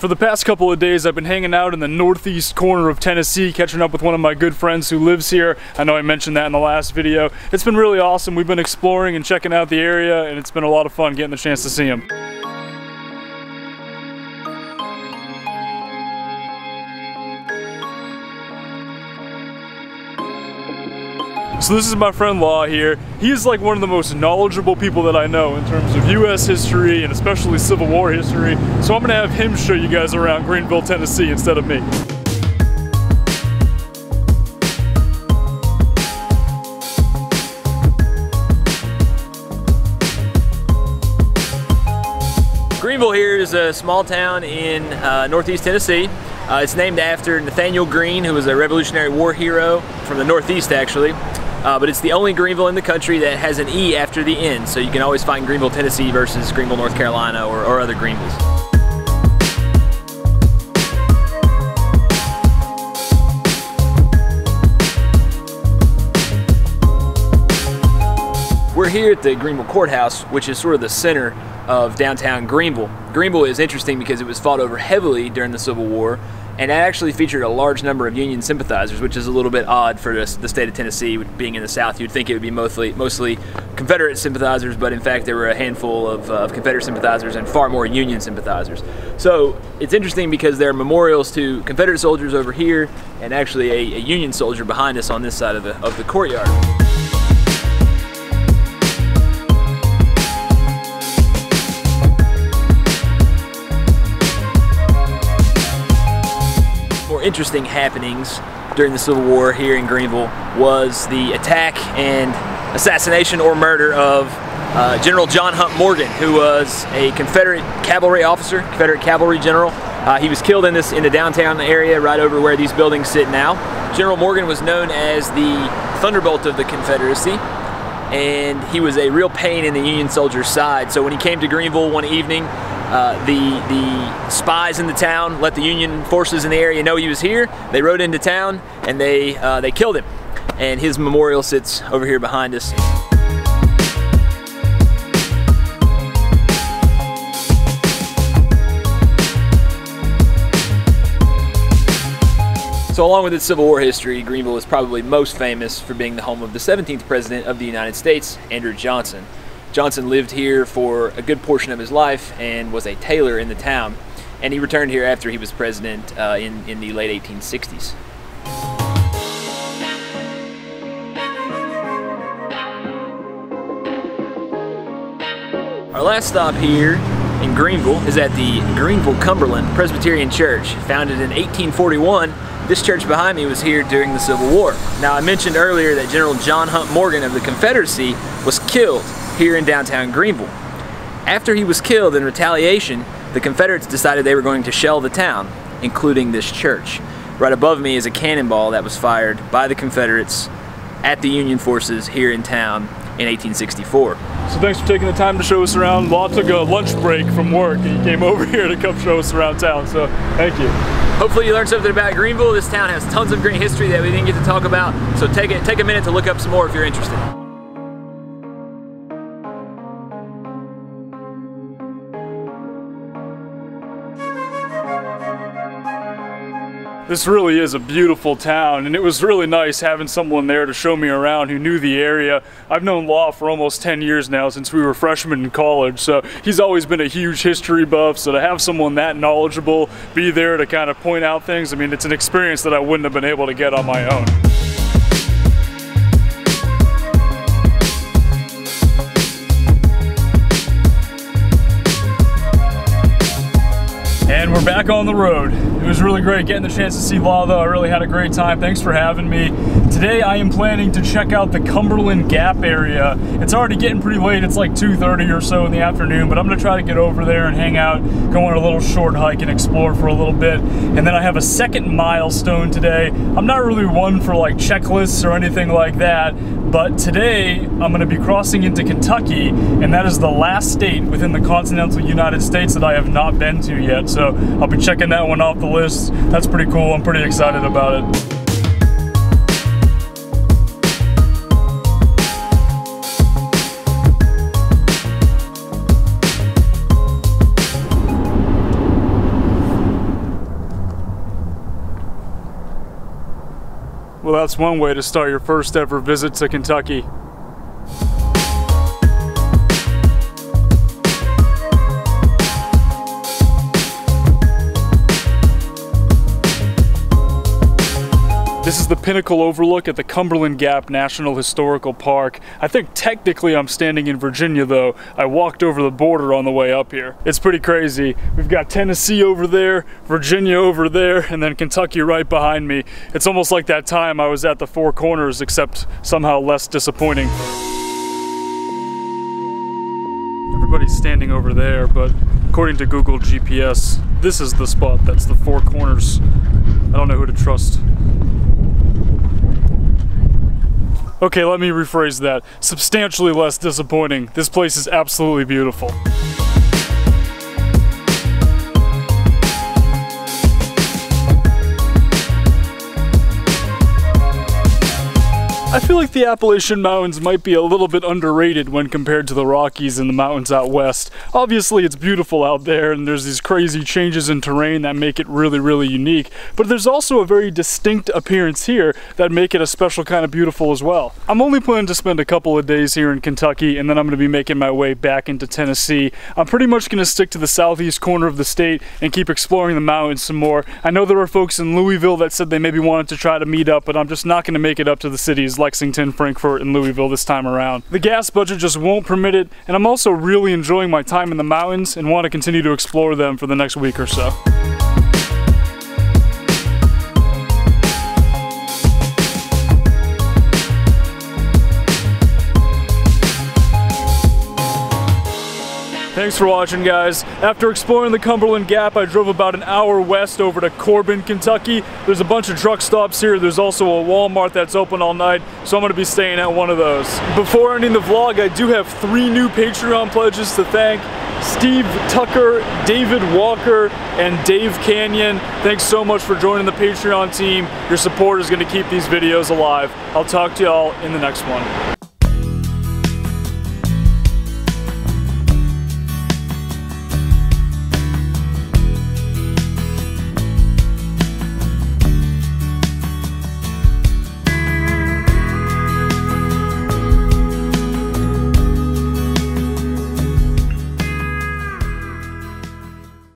For the past couple of days, I've been hanging out in the northeast corner of Tennessee, catching up with one of my good friends who lives here. I know I mentioned that in the last video. It's been really awesome. We've been exploring and checking out the area, and it's been a lot of fun getting the chance to see him. So this is my friend Law here. He is like one of the most knowledgeable people that I know in terms of US history and especially Civil War history. So I'm gonna have him show you guys around Greenville, Tennessee instead of me. Greenville here is a small town in northeast Tennessee. It's named after Nathaniel Greene, who was a Revolutionary War hero from the Northeast actually. But it's the only Greenville in the country that has an E after the N, so you can always find Greenville, Tennessee versus Greenville, North Carolina, or other Greenvilles. We're here at the Greenville Courthouse, which is sort of the center of downtown Greenville. Greenville is interesting because it was fought over heavily during the Civil War, and it actually featured a large number of Union sympathizers, which is a little bit odd for the state of Tennessee. Being in the South, you'd think it would be mostly Confederate sympathizers, but in fact there were a handful of Confederate sympathizers and far more Union sympathizers. So it's interesting because there are memorials to Confederate soldiers over here, and actually a Union soldier behind us on this side of the courtyard. Interesting happenings during the Civil War here in Greenville was the attack and assassination or murder of General John Hunt Morgan, who was a Confederate cavalry officer, Confederate cavalry general. He was killed in the downtown area right over where these buildings sit now. General Morgan was known as the Thunderbolt of the Confederacy, and he was a real pain in the Union soldiers' side. So when he came to Greenville one evening, the spies in the town let the Union forces in the area know he was here. They rode into town and they killed him. And his memorial sits over here behind us. So along with its Civil War history, Greenville is probably most famous for being the home of the 17th President of the United States, Andrew Johnson. Johnson lived here for a good portion of his life and was a tailor in the town, and he returned here after he was president in the late 1860s. Our last stop here in Greenville is at the Greenville Cumberland Presbyterian Church. Founded in 1841, this church behind me was here during the Civil War. Now I mentioned earlier that General John Hunt Morgan of the Confederacy was killed here in downtown Greenville. After he was killed in retaliation, the Confederates decided they were going to shell the town, including this church. Right above me is a cannonball that was fired by the Confederates at the Union forces here in town in 1864. So thanks for taking the time to show us around. Law took a lunch break from work and he came over here to come show us around town, so thank you. Hopefully you learned something about Greenville. This town has tons of great history that we didn't get to talk about, so take a minute to look up some more if you're interested. This really is a beautiful town, and it was really nice having someone there to show me around who knew the area. I've known Law for almost 10 years now, since we were freshmen in college, so he's always been a huge history buff, so to have someone that knowledgeable be there to kind of point out things, I mean, it's an experience that I wouldn't have been able to get on my own. And we're back on the road. It was really great getting the chance to see Law, though. I really had a great time. Thanks for having me. Today I am planning to check out the Cumberland Gap area. It's already getting pretty late. It's like 2:30 or so in the afternoon, but I'm gonna try to get over there and hang out, go on a little short hike and explore for a little bit. And then I have a second milestone today. I'm not really one for like checklists or anything like that, but today I'm gonna be crossing into Kentucky, and that is the last state within the continental United States that I have not been to yet. So I'll be checking that one off the list. That's pretty cool. I'm pretty excited about it. Well, that's one way to start your first ever visit to Kentucky. This is the pinnacle overlook at the Cumberland Gap National Historical Park. I think technically I'm standing in Virginia though. I walked over the border on the way up here. It's pretty crazy. We've got Tennessee over there, Virginia over there, and then Kentucky right behind me. It's almost like that time I was at the Four Corners, except somehow less disappointing. Everybody's standing over there, but according to Google GPS, this is the spot that's the Four Corners. I don't know who to trust. Okay, let me rephrase that. Substantially less disappointing. This place is absolutely beautiful. I feel like the Appalachian Mountains might be a little bit underrated when compared to the Rockies and the mountains out west. Obviously it's beautiful out there and there's these crazy changes in terrain that make it really, really unique, but there's also a very distinct appearance here that make it a special kind of beautiful as well. I'm only planning to spend a couple of days here in Kentucky and then I'm going to be making my way back into Tennessee. I'm pretty much going to stick to the southeast corner of the state and keep exploring the mountains some more. I know there are folks in Louisville that said they maybe wanted to try to meet up, but I'm just not going to make it up to the cities Lexington, Frankfort, and Louisville this time around. The gas budget just won't permit it, and I'm also really enjoying my time in the mountains and want to continue to explore them for the next week or so. Thanks for watching, guys. After exploring the Cumberland Gap, I drove about an hour west over to Corbin, Kentucky. There's a bunch of truck stops here. There's also a Walmart that's open all night, so I'm going to be staying at one of those. Before ending the vlog, I do have 3 new Patreon pledges to thank. Steve Tucker, David Walker, and Dave Canyon. Thanks so much for joining the Patreon team. Your support is going to keep these videos alive. I'll talk to y'all in the next one.